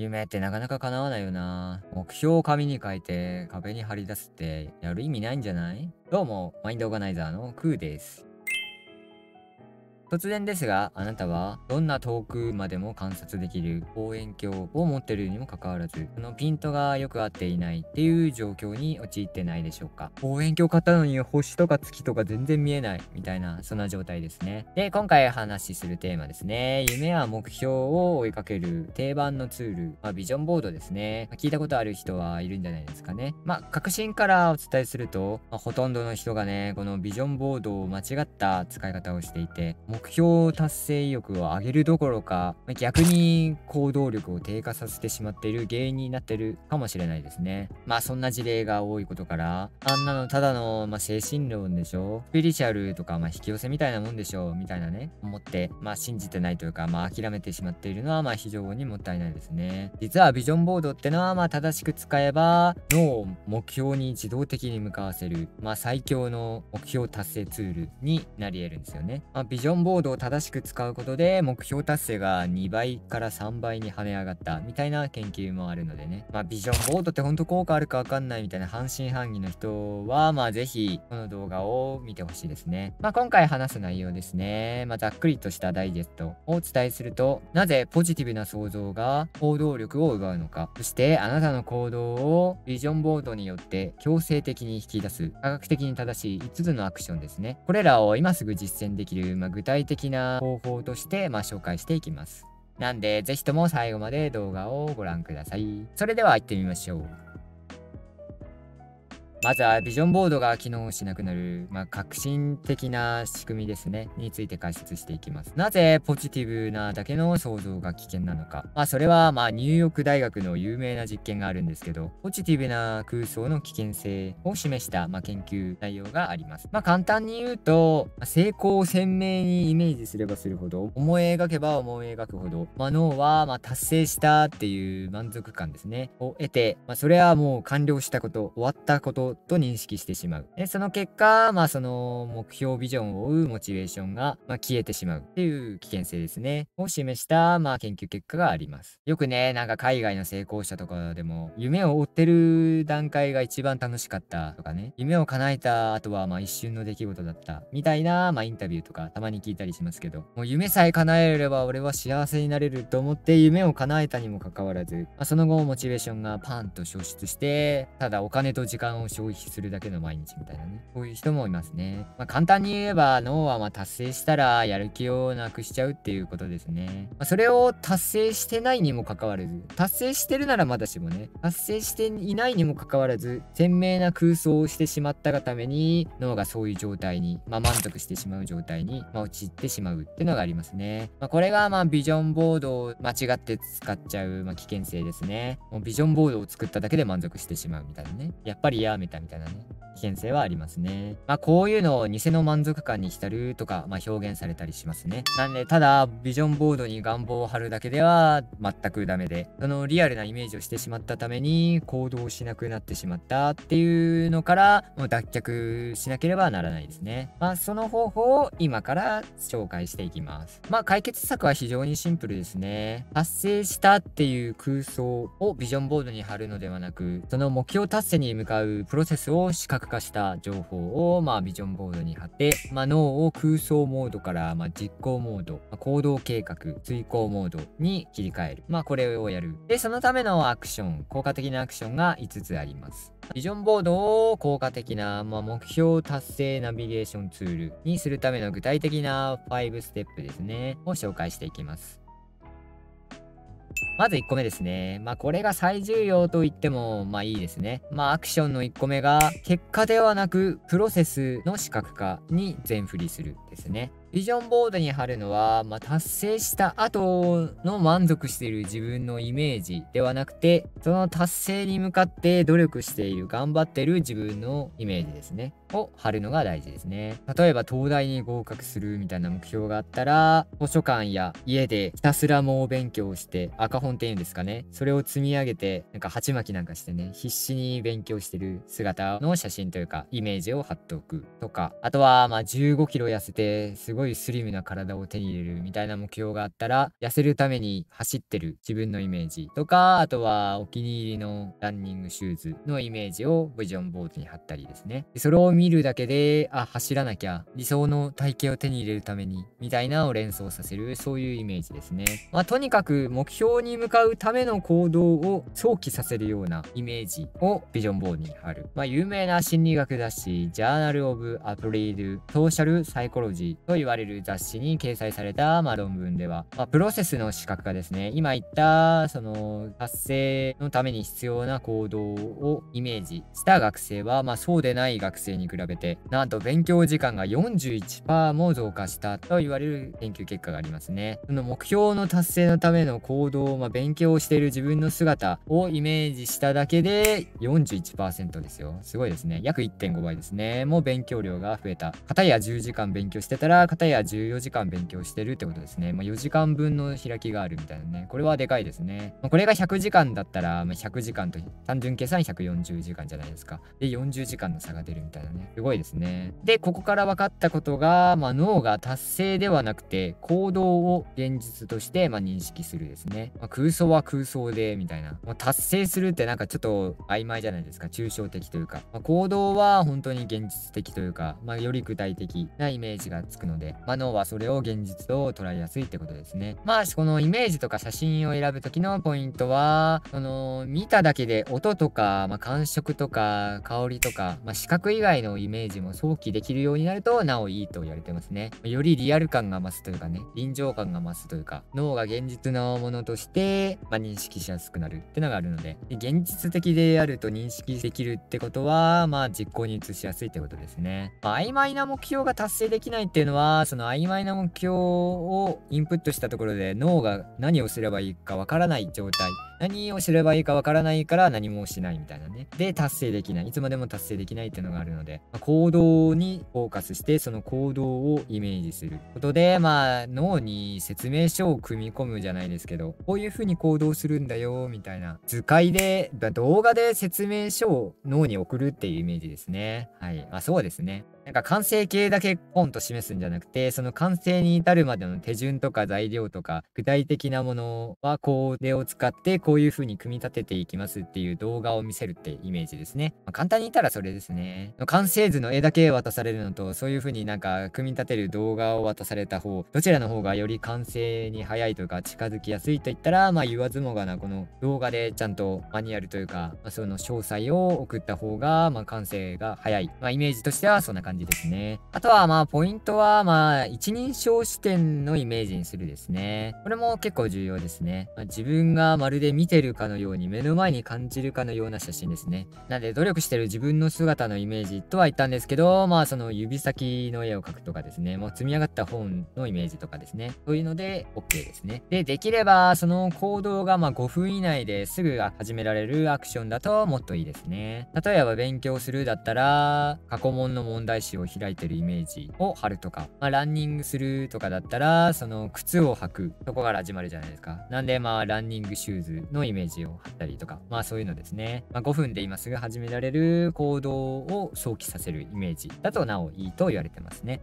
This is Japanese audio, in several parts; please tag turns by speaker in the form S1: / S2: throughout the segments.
S1: 夢ってなかなか叶わないよな。目標を紙に書いて壁に貼り出すってやる意味ないんじゃない？どうも、マインドオーガナイザーのクーです。突然ですが、あなたはどんな遠くまでも観察できる望遠鏡を持っているにもかかわらず、そのピントがよく合っていないっていう状況に陥ってないでしょうか。望遠鏡買ったのに星とか月とか全然見えないみたいな、そんな状態ですね。で、今回話しするテーマですね。夢や目標を追いかける定番のツール、ビジョンボードですね。聞いたことある人はいるんじゃないですかね。革新からお伝えすると、ほとんどの人がね、このビジョンボードを間違った使い方をしていて、目標達成意欲を上げるどころか、逆に行動力を低下させてしまっている原因になってるかもしれないですね。そんな事例が多いことから、あんなのただの、精神論でしょ、スピリチュアルとか、引き寄せみたいなもんでしょみたいなね、思って、信じてないというか、諦めてしまっているのは、非常にもったいないですね。実はビジョンボードってのは、正しく使えば、脳を目標に自動的に向かわせる、最強の目標達成ツールになり得るんですよね。ビジョンボードを正しく使うことで目標達成が2倍から3倍に跳ね上がったみたいな研究もあるのでね。ビジョンボードってほんと効果あるかわかんないみたいな半信半疑の人は、ぜひこの動画を見てほしいですね。今回話す内容ですね。ざっくりとしたダイジェストをお伝えすると、なぜポジティブな想像が行動力を奪うのか、そしてあなたの行動をビジョンボードによって強制的に引き出す科学的に正しい5つのアクションですね。これらを今すぐ実践できる、具体的な方法として、紹介していきます。なんで、ぜひとも最後まで動画をご覧ください。それでは行ってみましょう。まずはビジョンボードが機能しなくなる、革新的な仕組みですね、について解説していきます。なぜポジティブなだけの想像が危険なのか。それはニューヨーク大学の有名な実験があるんですけど、ポジティブな空想の危険性を示した、研究内容があります。簡単に言うと、成功を鮮明にイメージすればするほど、思い描けば思い描くほど、脳は達成したっていう満足感ですね、を得て、それはもう完了したこと、終わったことと認識してしまう。で、その結果、その目標ビジョンを追うモチベーションが、消えてしまうっていう危険性ですね。を示した、研究結果があります。よくね、海外の成功者とかでも、夢を追ってる段階が一番楽しかったとかね、夢を叶えた後は、一瞬の出来事だった、みたいな、インタビューとかたまに聞いたりしますけど、もう夢さえ叶えれば俺は幸せになれると思って夢を叶えたにもかかわらず、その後モチベーションがパンと消失して、ただお金と時間を消費するだけの毎日みたいなね。そういう人もいますね。簡単に言えば脳は達成したらやる気をなくしちゃうっていうことですね。それを達成してないにもかかわらず、達成してるならまだしもね、達成していないにもかかわらず、鮮明な空想をしてしまったがために、脳がそういう状態に、満足してしまう状態に、陥ってしまうっていうのがありますね。これがビジョンボードを間違って使っちゃう、危険性ですね。もうビジョンボードを作っただけで満足してしまうみたいなね。やっぱりやめたみたいなね。危険性はありますね。こういうのを偽の満足感に浸るとか、表現されたりしますね。なんで、ただ、ビジョンボードに願望を貼るだけでは全くダメで、そのリアルなイメージをしてしまったために行動しなくなってしまったっていうのから、もう脱却しなければならないですね。その方法を今から紹介していきます。解決策は非常にシンプルですね。達成したっていう空想をビジョンボードに貼るのではなく、その目標達成に向かうプロセスを視覚化した情報をビジョンボードに貼って、脳を空想モードから実行モード、行動計画、遂行モードに切り替える。これをやる。で、そのためのアクション、効果的なアクションが5つあります。ビジョンボードを効果的な、目標達成ナビゲーションツールにするための具体的な5ステップですね、を紹介していきます。まず1個目ですね。これが最重要と言っても、いいですね。アクションの1個目が、結果ではなく、プロセスの視覚化に全振りするですね。ビジョンボードに貼るのは、達成した後の満足している自分のイメージではなくて、その達成に向かって努力している、頑張っている自分のイメージですね。を貼るのが大事ですね。例えば、東大に合格するみたいな目標があったら、図書館や家でひたすら猛勉強して、赤本っていうんですかね。それを積み上げて、なんか鉢巻きなんかしてね、必死に勉強してる姿の写真というか、イメージを貼っておくとか、あとは、15キロ痩せて、すごいスリムな体を手に入れるみたいな目標があったら、痩せるために走ってる自分のイメージとか、あとはお気に入りのランニングシューズのイメージをビジョンボードに貼ったりですね。でそれを見るだけで、あ、走らなきゃ、理想の体型を手に入れるために、みたいなのを連想させる、そういうイメージですね。とにかく目標に向かうための行動を想起させるようなイメージをビジョンボードに貼る。有名な心理学雑誌、ジャーナル・オブ・アプリード・ソーシャル・サイコロジーと言われる雑誌に掲載された、論文では、プロセスの視覚化ですね。今言った、その、達成のために必要な行動をイメージした学生は、そうでない学生に比べて、なんと勉強時間が41%も増加したと言われる研究結果がありますね。その目標の達成のための行動、勉強をしている自分の姿をイメージしただけで 41% ですよ。すごいですね。約 1.5 倍ですね。もう勉強量が増えた。片や10時間勉強してたら、片や14時間勉強してるってことですね。4時間分の開きがあるみたいなね。これはでかいですね。これが100時間だったら、100時間と単純計算140時間じゃないですか。で、40時間の差が出るみたいなね。すごいですね。で、ここから分かったことが、脳が達成ではなくて、行動を現実として、認識するですね。空想は空想で、みたいな。達成するってなんかちょっと曖昧じゃないですか。抽象的というか。行動は本当に現実的というか、より具体的なイメージがつくので、脳はそれを現実と捉えやすいってことですね。このイメージとか写真を選ぶときのポイントは、見ただけで音とか、感触とか、香りとか、視覚以外のイメージも想起できるようになると、なおいいと言われてますね。よりリアル感が増すというかね、臨場感が増すというか、脳が現実のものとして、認識しやすくなるってのがあるので、現実的であると認識できるってことは、実行に移しやすいってことですね。曖昧な目標が達成できないっていうのは、その曖昧な目標をインプットしたところで脳が何をすればいいかわからない状態。何をすればいいかわからないから何もしないみたいなね。で、達成できない。いつまでも達成できないっていうのがあるので、行動にフォーカスして、その行動をイメージすることで、脳に説明書を組み込むじゃないですけど、こういう風に行動するんだよ、みたいな。図解で、動画で説明書を脳に送るっていうイメージですね。はい。そうですね。なんか完成形だけポンと示すんじゃなくて、その完成に至るまでの手順とか材料とか、具体的なものはこれを使ってこういう風に組み立てていきますっていう動画を見せるってイメージですね。簡単に言ったらそれですね。完成図の絵だけ渡されるのと、そういう風になんか組み立てる動画を渡された方、どちらの方がより完成に早いというか近づきやすいといったら、言わずもがなこの動画でちゃんとマニュアルというか、その詳細を送った方が、完成が早い。イメージとしてはそんな感じですね。あとはポイントは一人称視点のイメージにするですね。これも結構重要ですね。自分がまるで見てるかのように目の前に感じるかのような写真ですね。なんで努力してる自分の姿のイメージとは言ったんですけど、その指先の絵を描くとかですね。もう積み上がった本のイメージとかですね。そういうので OK ですね。で、できればその行動が5分以内ですぐ始められるアクションだともっといいですね。例えば勉強するだったら、過去問の問題集を開いてるイメージを貼るとか、ランニングするとかだったら、その靴を履くとこから始まるじゃないですか。なんでランニングシューズのイメージを貼ったりとか、そういうのですね。5分で今すぐ始められる行動を想起させるイメージだとなおいいと言われてますね。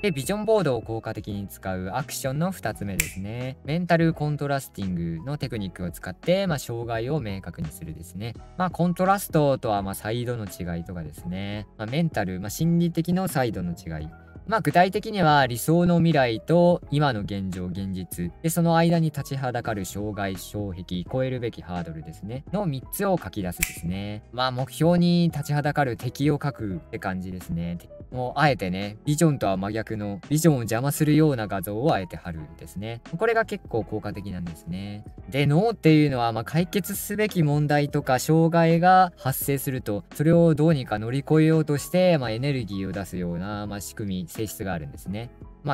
S1: で、ビジョンボードを効果的に使うアクションの2つ目ですね。メンタルコントラスティングのテクニックを使って、障害を明確にするですね。コントラストとは、サイドの違いとかですね。メンタル、心理的のサイドの違い。具体的には理想の未来と今の現状、現実。で、その間に立ちはだかる障害、障壁、超えるべきハードルですね。の3つを書き出すですね。目標に立ちはだかる敵を書くって感じですね。もうあえてね、ビジョンとは真逆の、ビジョンを邪魔するような画像をあえて貼るんですね。これが結構効果的なんですね。で、脳っていうのは、解決すべき問題とか障害が発生すると、それをどうにか乗り越えようとして、エネルギーを出すような、仕組み、性質があるんですね。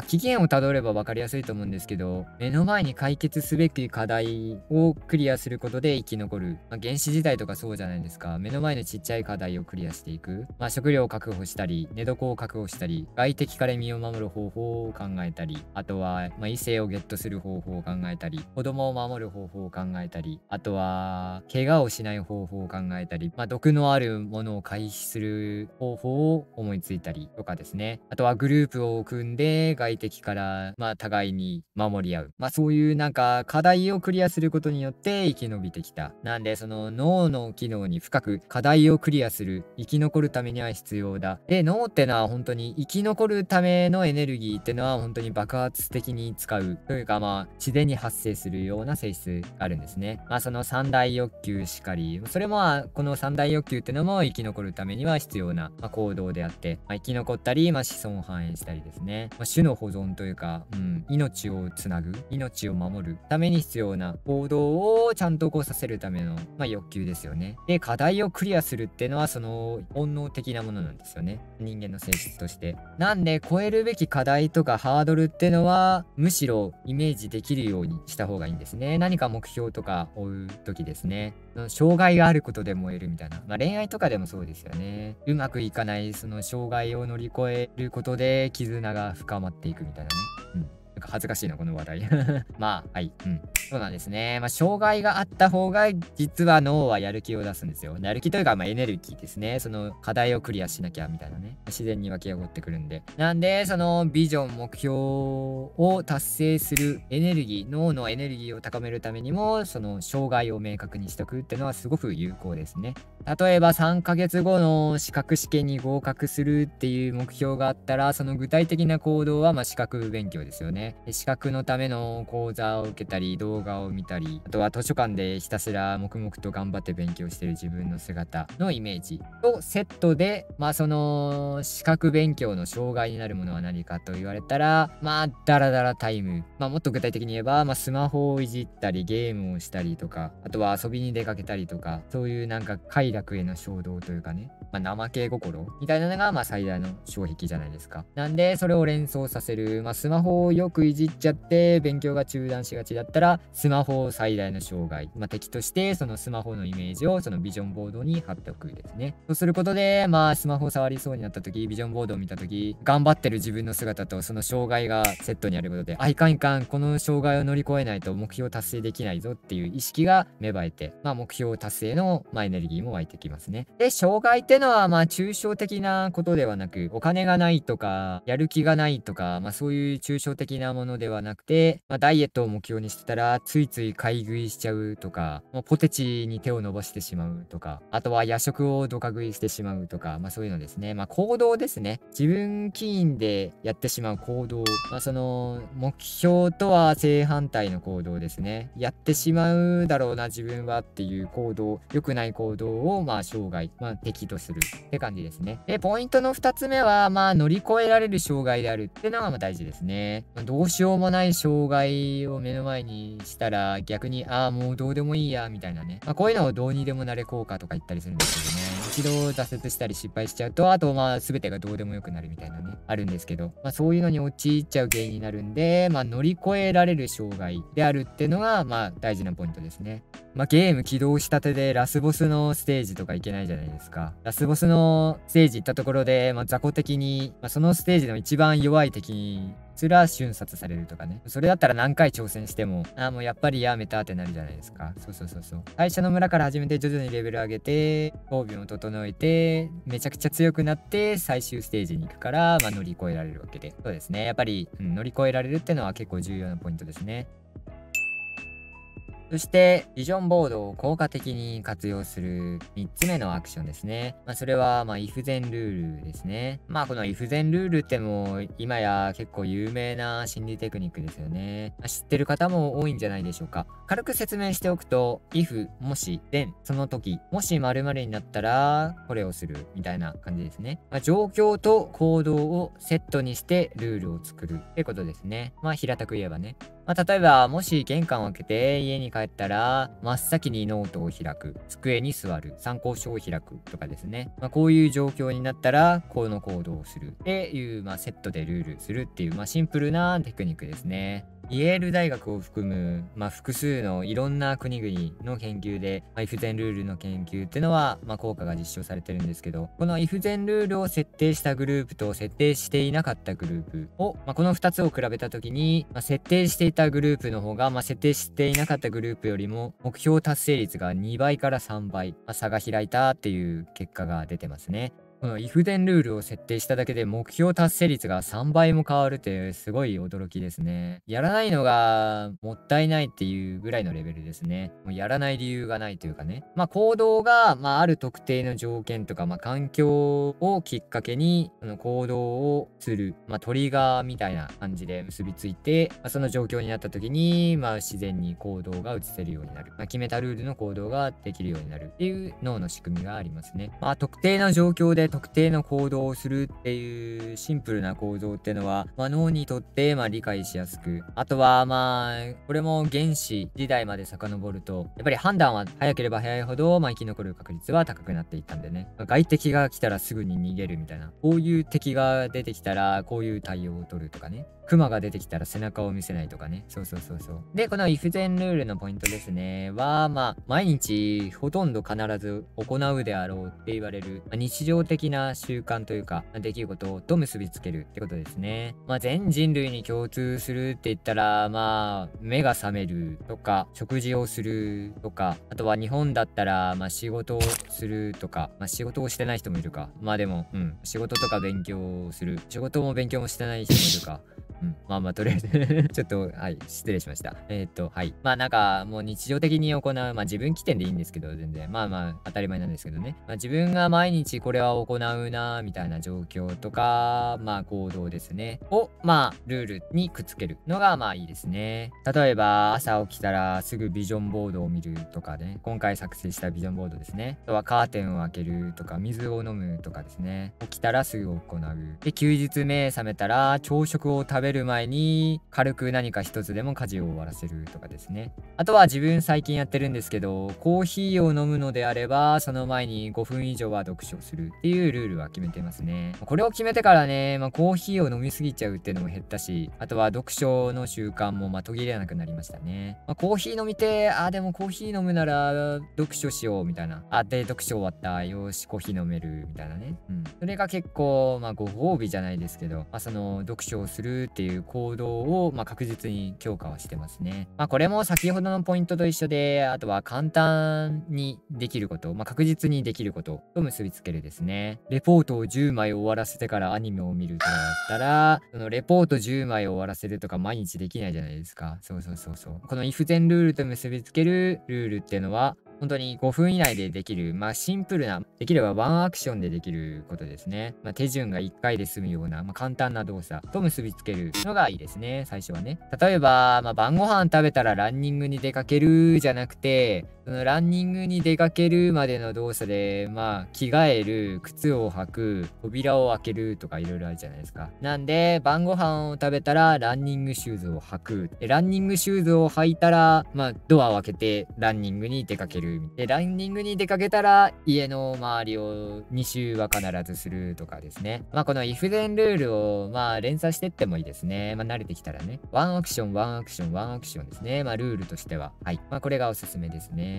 S1: 期限をたどれば分かりやすいと思うんですけど、目の前に解決すべき課題をクリアすることで生き残る。原始時代とかそうじゃないですか。目の前のちっちゃい課題をクリアしていく。食料を確保したり、寝床を確保したり、外敵から身を守る方法を考えたり、あとは、異性をゲットする方法を考えたり、子供を守る方法を考えたり、あとは、怪我をしない方法を考えたり、毒のあるものを回避する方法を思いついたりとかですね。あとはグループを組んで外敵から互いに守り合う。そういうなんか課題をクリアすることによって生き延びてきた。なんでその脳の機能に深く課題をクリアする、生き残るためには必要だ。で、脳ってのは本当に生き残るためのエネルギーってのは本当に爆発的に使うというか自然に発生するような性質があるんですね。その三大欲求しかり、それもこの三大欲求ってのも生き残るためには必要な行動であって、生き残ったり、子孫繁栄したりですね。種の保存というか、命をつなぐ、命を守るために必要な行動をちゃんと起こさせるための、欲求ですよね。で、課題をクリアするっていうのはその本能的なものなんですよね。人間の性質として。なんで、超えるべき課題とかハードルってのは、むしろイメージできるようにした方がいいんですね。何か目標とか追う時ですね。障害があることで燃えるみたいな。恋愛とかでもそうですよね。うまくいかないその障害を乗り越えることで絆が深まっていくみたいなね。なんか恥ずかしいな、この話題。はい。そうなんですね。障害があった方が、実は脳はやる気を出すんですよ。やる気というか、エネルギーですね。その課題をクリアしなきゃみたいなね。自然に湧き起こってくるんで。なんで、そのビジョン、目標を達成するエネルギー、脳のエネルギーを高めるためにも、その障害を明確にしとくっていうのはすごく有効ですね。例えば3ヶ月後の資格試験に合格するっていう目標があったら、その具体的な行動は資格勉強ですよね。資格のための講座を受けたり、動画を見たり、あとは図書館でひたすら黙々と頑張って勉強してる自分の姿のイメージとセットで、その資格勉強の障害になるものは何かと言われたら、ダラダラタイム。もっと具体的に言えば、スマホをいじったり、ゲームをしたりとか、あとは遊びに出かけたりとか、そういうなんか快楽への衝動というかね、怠け心みたいなのが最大の障壁じゃないですか。なんでそれを連想させる、スマホをよくいじっちゃって勉強が中断しがちだったら、スマホを最大の障害、敵としてそのスマホのイメージをそのビジョンボードに貼っておくですね。そうすることでスマホを触りそうになった時、ビジョンボードを見た時、頑張ってる自分の姿とその障害がセットにあることで、いかんいかん、この障害を乗り越えないと目標達成できないぞっていう意識が芽生えて、目標達成のエネルギーも湧いてきますね。で、障害ってのは抽象的なことではなく、お金がないとか、やる気がないとか、そういう抽象的なものではなくて、ダイエットを目標にしてたら、ついつい買い食いしちゃうとか、ポテチに手を伸ばしてしまうとか、あとは夜食をドカ食いしてしまうとか、そういうのですね。行動ですね。自分起因でやってしまう行動。その、目標とは正反対の行動ですね。やってしまうだろうな、自分はっていう行動、良くない行動を、障害、敵とするって感じですね。で、ポイントの2つ目は、乗り越えられる障害であるっていうのが大事ですね。どうしようもない障害を目の前にしたら、逆に、もうどうでもいいや、みたいなね。こういうのをどうにでもなれ効果とか言ったりするんですけどね。一度挫折したり失敗しちゃうと、あと全てがどうでもよくなるみたいなね、あるんですけど、そういうのに陥っちゃう原因になるんで、乗り越えられる障害であるっていうのが、大事なポイントですね。ゲーム起動したてでラスボスのステージとか行けないじゃないですか。ラスボスのステージ行ったところで、雑魚的に、そのステージの一番弱い敵にすら瞬殺されるとかね。それだったら何回挑戦しても、もうやっぱりやめたってなるじゃないですか。そう。最初の村から始めて徐々にレベル上げて、装備を整えて、めちゃくちゃ強くなって最終ステージに行くから、乗り越えられるわけで。そうですね。やっぱり、乗り越えられるってのは結構重要なポイントですね。そして、ビジョンボードを効果的に活用する3つ目のアクションですね。それは、if then ルールですね。この if then ルールってもう、今や結構有名な心理テクニックですよね。知ってる方も多いんじゃないでしょうか。軽く説明しておくと、if、もし、then、その時、もし〇〇になったら、これをする、みたいな感じですね。状況と行動をセットにしてルールを作るってことですね。平たく言えばね。例えば、もし玄関を開けて家に帰ったら、真っ先にノートを開く、机に座る、参考書を開くとかですね。こういう状況になったら、この行動をするっていう、セットでルールするっていう、シンプルなテクニックですね。イェール大学を含む、複数のいろんな国々の研究で、if then ルールの研究っていうのは、効果が実証されてるんですけど、この if then ルールを設定したグループと設定していなかったグループを、この2つを比べたときに、設定していたグループの方が、設定していなかったグループよりも目標達成率が2倍から3倍、差が開いたっていう結果が出てますね。この if then ルールを設定しただけで目標達成率が3倍も変わるってすごい驚きですね。やらないのがもったいないっていうぐらいのレベルですね。もうやらない理由がないというかね。行動が、ある特定の条件とか、環境をきっかけに、その行動をする、トリガーみたいな感じで結びついて、その状況になった時に、自然に行動が移せるようになる。決めたルールの行動ができるようになるっていう脳の仕組みがありますね。特定の状況で特定の行動をするっていうシンプルな構造っていうのは、脳にとって理解しやすく、あとはこれも原始時代まで遡ると、やっぱり判断は早ければ早いほど、生き残る確率は高くなっていったんでね。外敵が来たらすぐに逃げるみたいな。こういう敵が出てきたら、こういう対応を取るとかね。熊が出てきたら背中を見せないとかね。そう。で、この if then ルールのポイントですね。は、毎日ほとんど必ず行うであろうって言われる、日常的な習慣というか、出来事と結びつけるってことですね。全人類に共通するって言ったら、目が覚めるとか、食事をするとか、あとは日本だったら、仕事をするとか、仕事をしてない人もいるか。でも、仕事とか勉強をする。仕事も勉強もしてない人もいるか。とりあえずちょっと、はい、失礼しました。はい。なんか、もう日常的に行う、自分起点でいいんですけど、全然。当たり前なんですけどね。自分が毎日これは行うな、みたいな状況とか、行動ですね。を、ルールにくっつけるのが、いいですね。例えば、朝起きたらすぐビジョンボードを見るとかね。今回作成したビジョンボードですね。あとはカーテンを開けるとか、水を飲むとかですね。起きたらすぐ行う。で、休日目覚めたら、朝食を食べる前に軽く何か一つでも家事を終わらせるとかですね。あとは自分最近やってるんですけど、コーヒーを飲むのであれば、その前に5分以上は読書するっていうルールは決めてますね。これを決めてからね、コーヒーを飲みすぎちゃうっていうのも減ったし、あとは読書の習慣も途切れなくなりましたね。コーヒー飲みて、でもコーヒー飲むなら読書しようみたいな。で、読書終わった。よし、コーヒー飲めるみたいなね。それが結構、ご褒美じゃないですけど、その読書をするっていう行動を、確実に強化はしてますね。これも先ほどのポイントと一緒で、あとは簡単にできること、確実にできることと結びつけるですね。レポートを10枚終わらせてからアニメを見るとかだったら、そのレポート10枚を終わらせるとか毎日できないじゃないですか。そう。この if then ルールと結びつけるルールっていうのは、本当に5分以内でできる、シンプルな、できればワンアクションでできることですね。手順が1回で済むような、簡単な動作と結びつけるのがいいですね、最初はね。例えば、晩ご飯食べたらランニングに出かけるじゃなくて、そのランニングに出かけるまでの動作で、着替える、靴を履く、扉を開けるとかいろいろあるじゃないですか。なんで、晩ご飯を食べたらランニングシューズを履く。で、ランニングシューズを履いたら、ドアを開けてランニングに出かける。で、ランニングに出かけたら、家の周りを2周は必ずするとかですね。この if then ルールを、連鎖してってもいいですね。慣れてきたらね。ワンアクション、ワンアクション、ワンアクションですね。ルールとしては。はい。これがおすすめですね。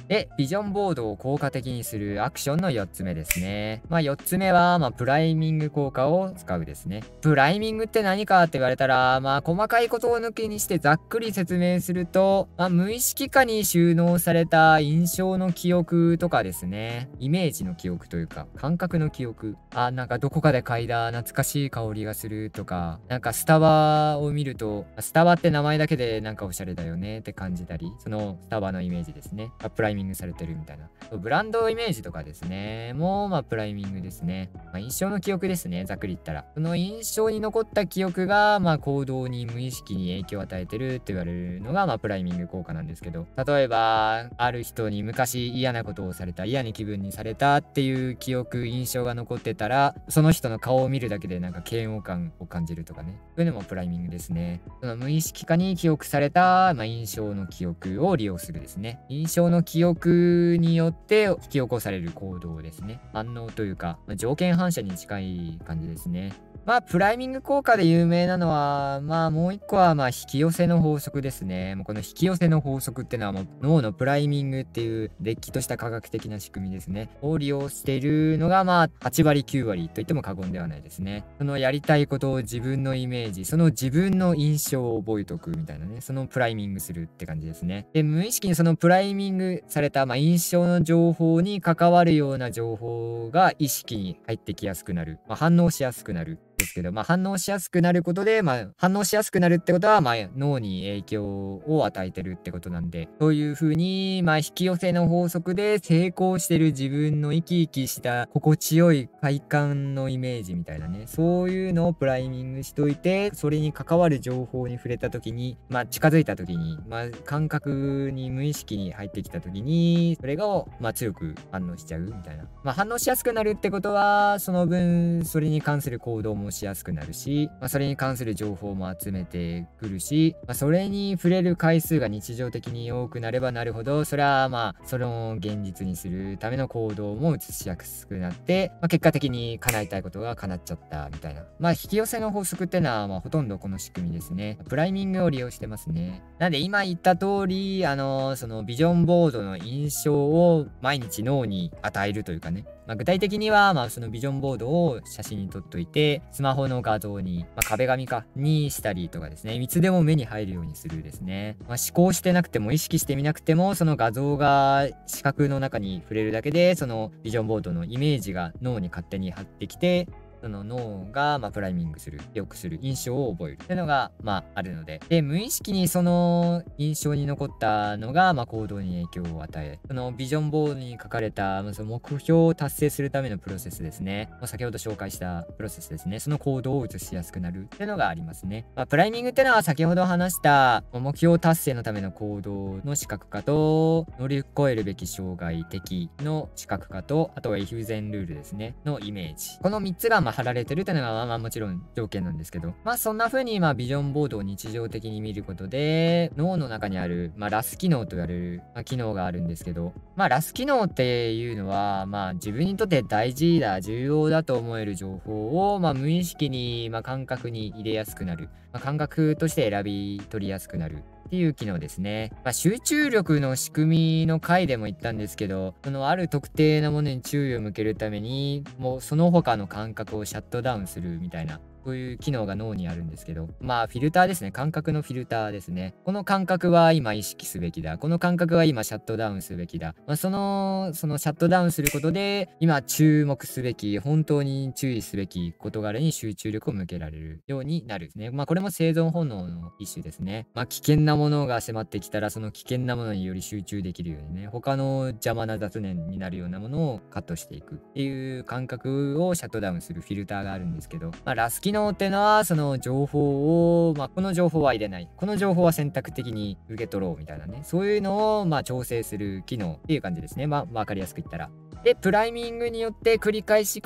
S1: で、ビジョンボードを効果的にするアクションの4つ目ですね。4つ目は、プライミング効果を使うですね。プライミングって何かって言われたら、細かいことを抜きにしてざっくり説明すると、無意識下に収納された印象の記憶とかですね。イメージの記憶というか、感覚の記憶。なんかどこかで嗅いだ懐かしい香りがするとか、なんかスタバを見ると、スタバって名前だけでなんかおしゃれだよねって感じたり、そのスタバのイメージですね。プライイミングされてるみたいな。ブランドイメージとかですね。もう、まあ、プライミングですね。まあ、印象の記憶ですね。ざっくり言ったら。その印象に残った記憶が、まあ、行動に無意識に影響を与えてるって言われるのが、まあ、プライミング効果なんですけど、例えば、ある人に昔嫌なことをされた、嫌な気分にされたっていう記憶、印象が残ってたら、その人の顔を見るだけでなんか嫌悪感を感じるとかね。そういうのもプライミングですね。その無意識化に記憶された、まあ、印象の記憶を利用するですね。印象の記憶によって引き起こされる行動ですね。反応というか、まあ、条件反射に近い感じですね。まあ、プライミング効果で有名なのは、まあ、もう一個は、まあ、引き寄せの法則ですね。もうこの引き寄せの法則ってのは、もう脳のプライミングっていう、れっきとした科学的な仕組みですね。を利用しているのが、まあ、8割、9割と言っても過言ではないですね。そのやりたいことを自分のイメージ、その自分の印象を覚えとくみたいなね。そのプライミングするって感じですね。で、無意識にそのプライミングされた、まあ、印象の情報に関わるような情報が意識に入ってきやすくなる。まあ、反応しやすくなる。ですけど、まあ、反応しやすくなることで、まあ、反応しやすくなるってことは、まあ、脳に影響を与えてるってことなんで、そういう風に、まあ、引き寄せの法則で成功してる自分の生き生きした心地よい快感のイメージみたいなね、そういうのをプライミングしといて、それに関わる情報に触れた時に、まあ、近づいた時に、まあ、感覚に無意識に入ってきた時に、それが、まあ、強く反応しちゃうみたいな。まあ、反応しやすくなるってことは、その分、それに関する行動もしやすくなるし、まあ、それに関する情報も集めてくるし、まあ、それに触れる回数が日常的に多くなればなるほど、それはまあそれを現実にするための行動も移しやすくなって、まあ、結果的に叶えたいことが叶っちゃったみたいな。まあ引き寄せの法則ってのはまあほとんどこの仕組みですね。プライミングを利用してますね。なんで今言った通り、そのビジョンボードの印象を毎日脳に与えるというかね。まあ、具体的には、まあ、そのビジョンボードを写真に撮っといて、スマホの画像に、まあ、壁紙にしたりとかですね、いつでも目に入るようにするですね。まあ、思考してなくても、意識してみなくても、その画像が視覚の中に触れるだけで、そのビジョンボードのイメージが脳に勝手に貼ってきて、その脳が、まあ、プライミングする、良くする、印象を覚えるっていうのが、まあ、あるので。で、無意識にその印象に残ったのが、まあ、行動に影響を与え、そのビジョンボードに書かれた、まあ、その目標を達成するためのプロセスですね。まあ、先ほど紹介したプロセスですね。その行動を移しやすくなるっていうのがありますね。まあ、プライミングってのは先ほど話した目標達成のための行動の視覚化と、乗り越えるべき障害的の視覚化と、あとは if then ルールですね。のイメージ。この3つが、まあ、貼られてるっていうのが、まあもちろん条件なんですけど、まあそんな風に、まあビジョンボードを日常的に見ることで、脳の中にある、まあラス機能と言われる、まあ、機能があるんですけど、まあラス機能っていうのは、まあ自分にとって大事だ、重要だと思える情報を、まあ無意識に、まあ感覚に入れやすくなる。まあ、感覚として選び取りやすくなる。っていう機能ですね。まあ、集中力の仕組みの回でも言ったんですけど、そのある特定なものに注意を向けるために、もうその他の感覚をシャットダウンするみたいな。そういう機能が脳にあるんですけど、まあフィルターですね。感覚のフィルターですね。この感覚は今意識すべきだ。この感覚は今シャットダウンすべきだ。まあ、そのシャットダウンすることで、今注目すべき、本当に注意すべき事柄に集中力を向けられるようになるですね。まあこれも生存本能の一種ですね。まあ危険なものが迫ってきたら、その危険なものにより集中できるようにね、他の邪魔な雑念になるようなものをカットしていくっていう感覚をシャットダウンするフィルターがあるんですけど、まあラス機能ってのは、その情報を、まあこの情報は入れない。この情報は選択的に受け取ろうみたいなね。そういうのを、まあ調整する機能っていう感じですね。まあわかりやすく言ったら。で、プライミングによって繰り返し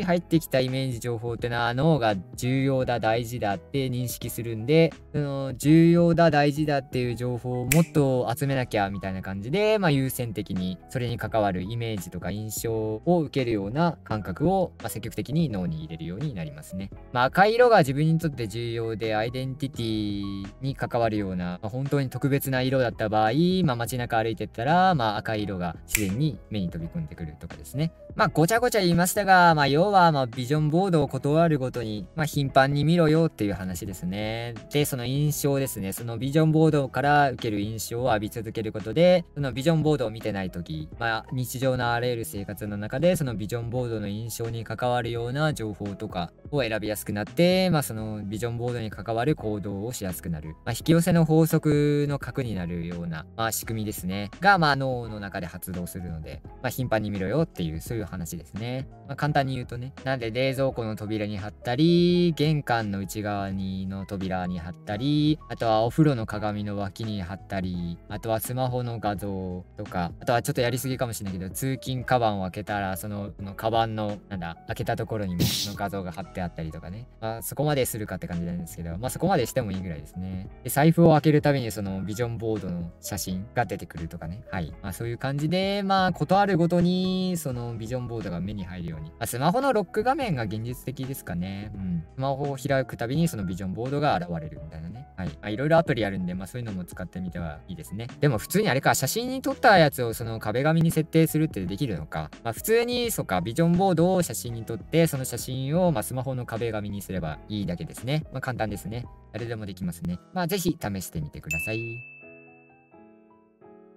S1: 入ってきたイメージ情報ってのは脳が重要だ、大事だって認識するんで、その重要だ、大事だっていう情報をもっと集めなきゃみたいな感じで、まあ優先的にそれに関わるイメージとか印象を受けるような感覚を、まあ、積極的に脳に入れるようになりますね。まあ赤い色が自分にとって重要でアイデンティティに関わるような、まあ、本当に特別な色だった場合、まあ街中歩いてったら、まあ赤い色が自然に目に飛び込んでくるとかですね。ごちゃごちゃ言いましたが、要は、ビジョンボードを断るごとに、頻繁に見ろよっていう話ですね。で、その印象ですね。そのビジョンボードから受ける印象を浴び続けることで、そのビジョンボードを見てないとき、日常のあらゆる生活の中で、そのビジョンボードの印象に関わるような情報とかを選びやすくなって、そのビジョンボードに関わる行動をしやすくなる。引き寄せの法則の核になるような、仕組みですね。が、脳の中で発動するので、頻繁に見ろよっていう、そういう話ですね。簡単に言うとね。なんで、冷蔵庫の扉に貼ったり、玄関の内側の扉に貼ったり、あとはお風呂の鏡の脇に貼ったり、あとはスマホの画像とか、あとはちょっとやりすぎかもしれないけど、通勤カバンを開けたら、そのカバンの、開けたところにもその画像が貼ってあったりとかね。そこまでするかって感じなんですけど、そこまでしてもいいぐらいですね。で、財布を開けるたびにそのビジョンボードの写真が出てくるとかね。はい。そういう感じで、ことあるごとに、そのビジョンボードが目に入るように。スマホのロック画面が現実的ですかね。スマホを開くたびにそのビジョンボードが現れるみたいなね。はい。いろいろアプリあるんで、そういうのも使ってみてはいいですね。でも普通にあれか、写真に撮ったやつをその壁紙に設定するってできるのか。普通に、そうか、ビジョンボードを写真に撮って、その写真をスマホの壁紙にすればいいだけですね。簡単ですね。誰でもできますね。ぜひ試してみてください。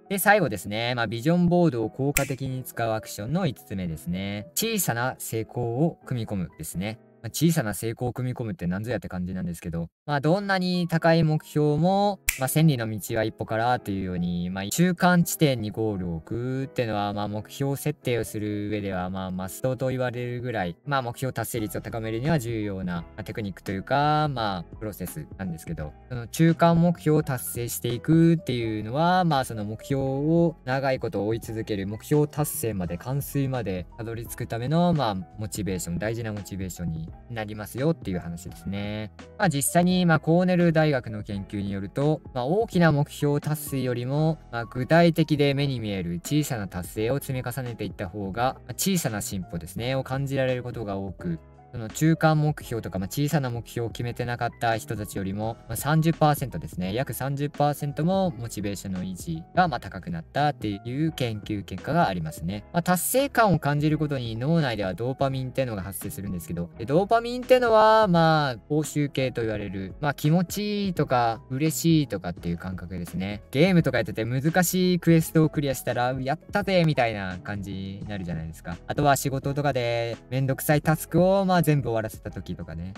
S1: で、最後ですね。ビジョンボードを効果的に使うアクションの5つ目ですね。小さな成功を組み込むですね。小さな成功を組み込むって何ぞやって感じなんですけど、どんなに高い目標も、千里の道は一歩からというように、中間地点にゴールを置くっていうのは、目標設定をする上では、マストと言われるぐらい、目標達成率を高めるには重要な、テクニックというか、プロセスなんですけど、その中間目標を達成していくっていうのは、その目標を長いこと追い続ける、目標達成まで、完遂までたどり着くための、モチベーション、大事なモチベーションになりますよっていう話ですね。実際に、コーネル大学の研究によると、大きな目標達成よりも、具体的で目に見える小さな達成を積み重ねていった方が、小さな進歩ですね、を感じられることが多く、その中間目標とか、小さな目標を決めてなかった人たちよりも、30% ですね。約 30% もモチベーションの維持が高くなったっていう研究結果がありますね。達成感を感じることに脳内ではドーパミンっていうのが発生するんですけど、でドーパミンっていうのは、報酬系と言われる、気持ちいいとか嬉しいとかっていう感覚ですね。ゲームとかやってて難しいクエストをクリアしたら、やったぜみたいな感じになるじゃないですか。あとは仕事とかでめんどくさいタスクを全部終わらせた時とかね。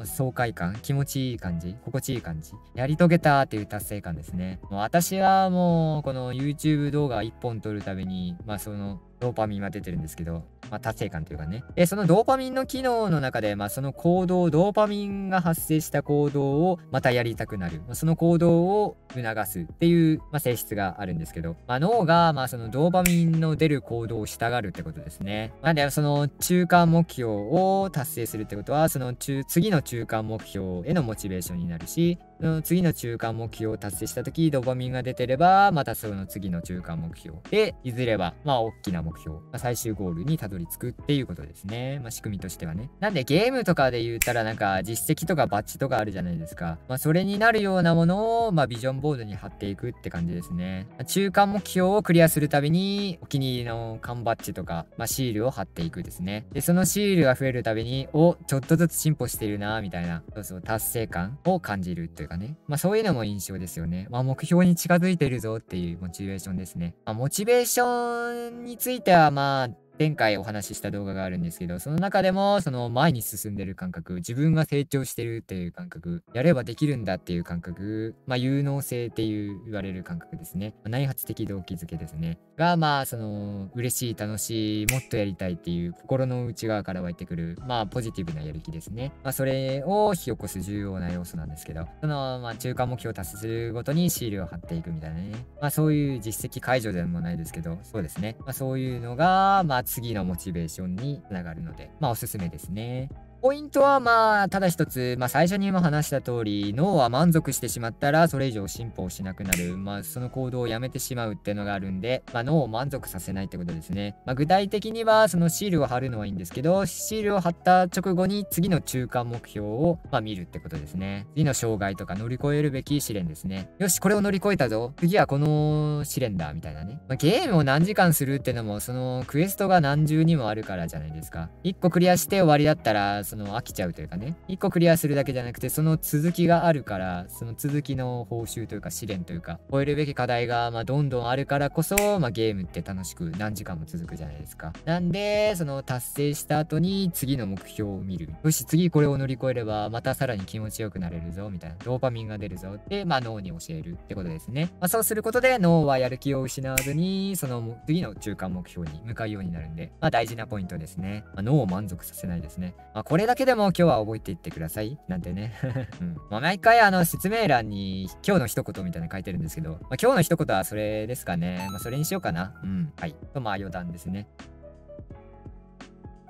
S1: 爽快感、気持ちいい感じ、心地いい感じ。やり遂げたっていう達成感ですね。もう私はもう、この YouTube 動画1本撮るたびに、その、ドーパミンは出てるんですけど、達成感というかね。で、そのドーパミンの機能の中で、その行動、ドーパミンが発生した行動をまたやりたくなる。その行動を促すっていう、性質があるんですけど、脳が、そのドーパミンの出る行動をしたがるってことですね。なんで、その中間目標を達成するってことは、その次の中間目標へのモチベーションになるし、その次の中間目標を達成した時、ドーパミンが出てれば、またその次の中間目標で、いずれは、大きな目標、最終ゴールにたどり着くっていうことですね。仕組みとしてはね。なんでゲームとかで言ったら実績とかバッジとかあるじゃないですか。それになるようなものを、ビジョンボードに貼っていくって感じですね。中間目標をクリアするたびに、お気に入りの缶バッジとか、シールを貼っていくですね。で、そのシールが増えるたびに、ちょっとずつ進歩してるなみたいな、達成感を感じるというかね。そういうのも印象ですよね。目標に近づいてるぞっていうモチベーションですね。モチベーションについては前回お話しした動画があるんですけど、その中でも、その前に進んでる感覚、自分が成長してるっていう感覚、やればできるんだっていう感覚、有能性って言われる感覚ですね。内発的動機づけですね。が、その、嬉しい、楽しい、もっとやりたいっていう心の内側から湧いてくる、ポジティブなやる気ですね。それを引き起こす重要な要素なんですけど、その、中間目標を達成するごとにシールを貼っていくみたいなね。そういう実績解除でもないですけど、そうですね。そういうのが、次のモチベーションにつながるので、おすすめですね。ポイントはまあ、ただ一つ、まあ最初にも話した通り、脳は満足してしまったら、それ以上進歩をしなくなる。まあ、その行動をやめてしまうっていうのがあるんで、まあ脳を満足させないってことですね。まあ具体的には、そのシールを貼るのはいいんですけど、シールを貼った直後に次の中間目標を、まあ見るってことですね。次の障害とか乗り越えるべき試練ですね。よし、これを乗り越えたぞ。次はこの試練だ、みたいなね。まあ、ゲームを何時間するってのも、そのクエストが何重にもあるからじゃないですか。1個クリアして終わりだったら、その飽きちゃうというかね。1個クリアするだけじゃなくて、その続きがあるから、その続きの報酬というか試練というか、超えるべき課題が、まあ、どんどんあるからこそ、まあ、ゲームって楽しく何時間も続くじゃないですか。なんで、その達成した後に次の目標を見る。よし、次これを乗り越えれば、またさらに気持ちよくなれるぞ、みたいな。ドーパミンが出るぞって、まあ、脳に教えるってことですね。まあ、そうすることで脳はやる気を失わずに、その次の中間目標に向かうようになるんで、まあ、大事なポイントですね。まあ、脳を満足させないですね。まあ、これだけでも今日は覚えていってください。なんてね。うん。まあ、毎回説明欄に今日の一言みたいなの書いてるんですけど、まあ、今日の一言はそれですかね。まあ、それにしようかな。うん。はい。と、まあ余談ですね。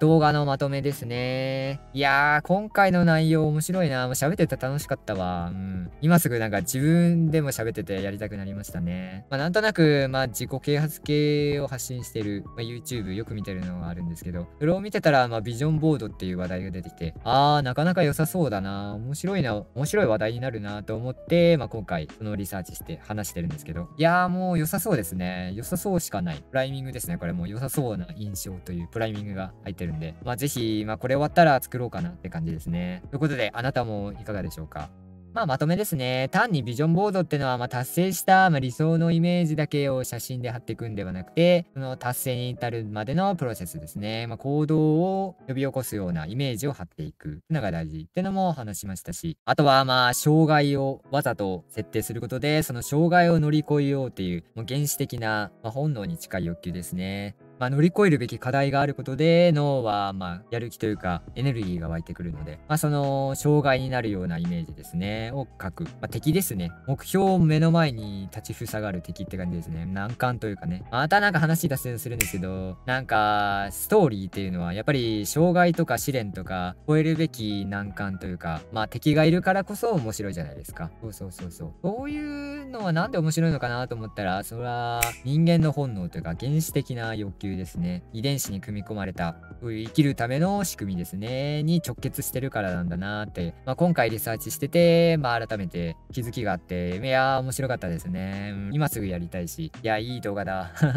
S1: 動画のまとめですね。いやー、今回の内容面白いな。もう喋ってて楽しかったわ。うん。今すぐなんか自分でも喋っててやりたくなりましたね。まあなんとなく、まあ自己啓発系を発信してる、まあ、YouTube よく見てるのがあるんですけど、それを見てたら、まあビジョンボードっていう話題が出てきて、なかなか良さそうだな。面白いな。面白い話題になるなと思って、まあ今回そのリサーチして話してるんですけど、いやーもう良さそうですね。良さそうしかない。プライミングですね。これもう良さそうな印象というプライミングが入ってるんで、まあぜひ、まあこれ終わったら作ろうかなって感じですね。ということで、あなたもいかがでしょうか？まあまとめですね。単にビジョンボードってのは、まあ達成した、まあ、理想のイメージだけを写真で貼っていくんではなくて、その達成に至るまでのプロセスですね。まあ行動を呼び起こすようなイメージを貼っていくってのが大事ってのも話しましたし、あとはまあ障害をわざと設定することで、その障害を乗り越えようっていう、もう原始的な、まあ、本能に近い欲求ですね。まあ、乗り越えるべき課題があることで、脳は、まあ、やる気というか、エネルギーが湧いてくるので、まあ、その、障害になるようなイメージですね、を書く。まあ、敵ですね。目標を目の前に立ちふさがる敵って感じですね。難関というかね。またなんか話脱線するんですけど、なんか、ストーリーっていうのは、やっぱり、障害とか試練とか、超えるべき難関というか、まあ、敵がいるからこそ面白いじゃないですか。そうそうそうそう。そういうのはなんで面白いのかなと思ったら、それは、人間の本能というか、原始的な欲求ですね。遺伝子に組み込まれた、そういう生きるための仕組みですね。に直結してるからなんだなって、まあ、今回リサーチしてて、まあ、改めて気づきがあって、いやー、面白かったですね。うん、今すぐやりたいし、いや、いい動画だ。ま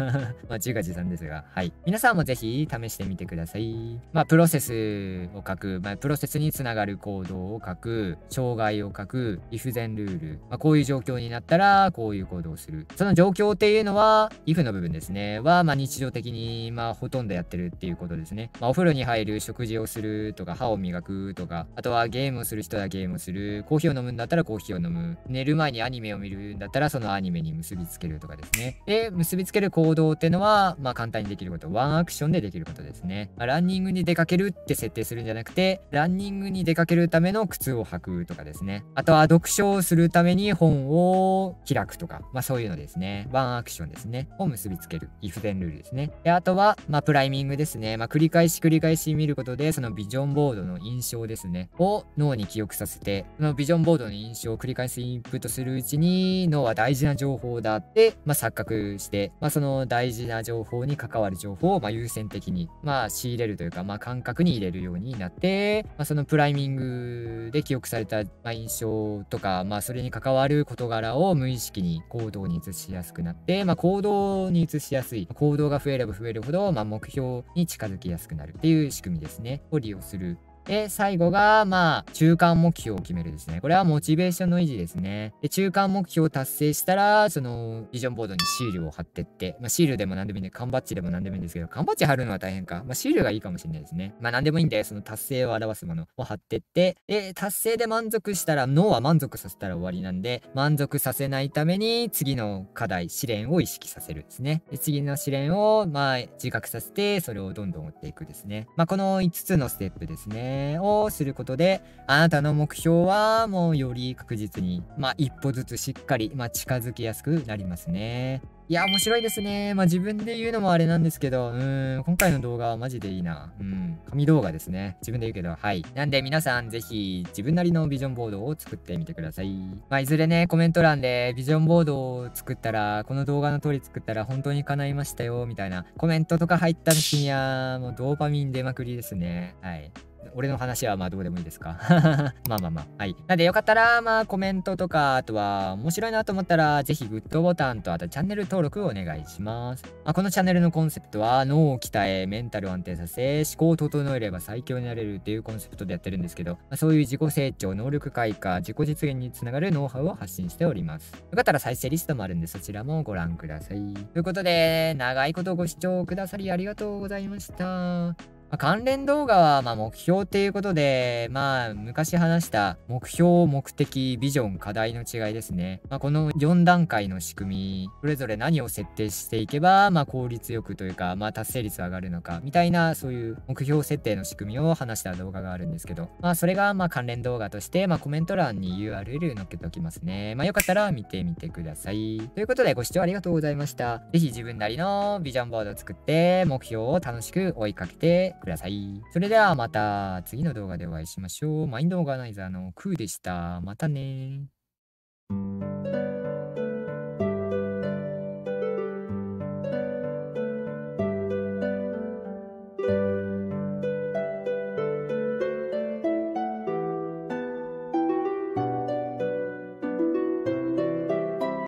S1: あ、自画自賛ですが、はい。皆さんもぜひ試してみてください。まあ、プロセスを書く、まあ、プロセスにつながる行動を書く、障害を書く、if then ルール、まあ、こういう状況になったら、こういう行動をする。その状況っていうのは、if の部分ですね。は、まあ、日常的に、まあ、ほとんどやってるっていうことですね。まあ、お風呂に入る、食事をするとか、歯を磨くとか、あとはゲームをする人はゲームをする、コーヒーを飲むんだったらコーヒーを飲む、寝る前にアニメを見るんだったら、そのアニメに結びつけるとかですね。で、結びつける行動っていうのは、まあ、簡単にできること、ワンアクションでできることですね。まあ、ランニングに出かけるって設定するんじゃなくて、ランニングに出かけるための靴を履くとかですね。あとは読書をするために本を開くとか、まあ、そういうのですね。ワンアクションですね。を結びつける。if then ルールですね。で、あとは、まあ、プライミングですね。まあ、繰り返し見ることで、そのビジョンボードの印象ですね。を脳に記憶させて、そのビジョンボードの印象を繰り返しインプットするうちに、脳は大事な情報だって、まあ、錯覚して、まあ、その大事な情報に関わる情報を、まあ、優先的に、まあ、仕入れるというか、まあ、感覚に入れるようになって、まあ、そのプライミングで記憶された、まあ、印象とか、まあ、それに関わる事柄を無意識に行動に移しやすくなって、まあ、行動に移しやすい。行動が増えれば増えるほど、まあ、目標に近づきやすくなるっていう仕組みですね。を利用する。で、最後が、まあ、中間目標を決めるですね。これはモチベーションの維持ですね。で、中間目標を達成したら、その、ビジョンボードにシールを貼ってって、まあ、シールでも何でもいいんで、缶バッジでも何でもいいんですけど、缶バッジ貼るのは大変か。まあ、シールがいいかもしれないですね。まあ、何でもいいんで、その達成を表すものを貼ってって、で、達成で満足したら、脳は満足させたら終わりなんで、満足させないために、次の課題、試練を意識させるですね。で、次の試練を、まあ、自覚させて、それをどんどん追っていくですね。まあ、この5つのステップですね。をすることで、あなたの目標はもうより確実に、まあ一歩ずつしっかり、まあ近づきやすくなりますね。いいや、面白いですね。まあ自分で言うのもあれなんですけど、今回の動画はマジでいいな。神動画ですね。自分で言うけど、はい。なんで皆さんぜひ自分なりのビジョンボードを作ってみてください。まあいずれね、コメント欄でビジョンボードを作ったら、この動画の通り作ったら本当に叶いましたよ、みたいなコメントとか入った時には、もうドーパミン出まくりですね。はい。俺の話はまあどうでもいいですか。まあまあまあ。はい。なんでよかったら、まあコメントとか、あとは面白いなと思ったら、ぜひグッドボタンと、あとチャンネル登録をお願いします。まあ、このチャンネルのコンセプトは、脳を鍛え、メンタルを安定させ、思考を整えれば最強になれるっていうコンセプトでやってるんですけど、まあ、そういう自己成長、能力開花、自己実現につながるノウハウを発信しております。よかったら再生リストもあるんで、そちらもご覧ください。ということで、長いことご視聴くださりありがとうございました。まあ、関連動画は、目標っていうことで、昔話した目標、目的、ビジョン、課題の違いですね。この4段階の仕組み、それぞれ何を設定していけば、効率よくというか、達成率上がるのか、みたいな、そういう目標設定の仕組みを話した動画があるんですけど、それが、関連動画として、コメント欄に URL 載っけておきますね。よかったら見てみてください。ということで、ご視聴ありがとうございました。ぜひ自分なりのビジョンボードを作って、目標を楽しく追いかけてください。それではまた次の動画でお会いしましょう。マインドオーガナイザーのクーでした。またね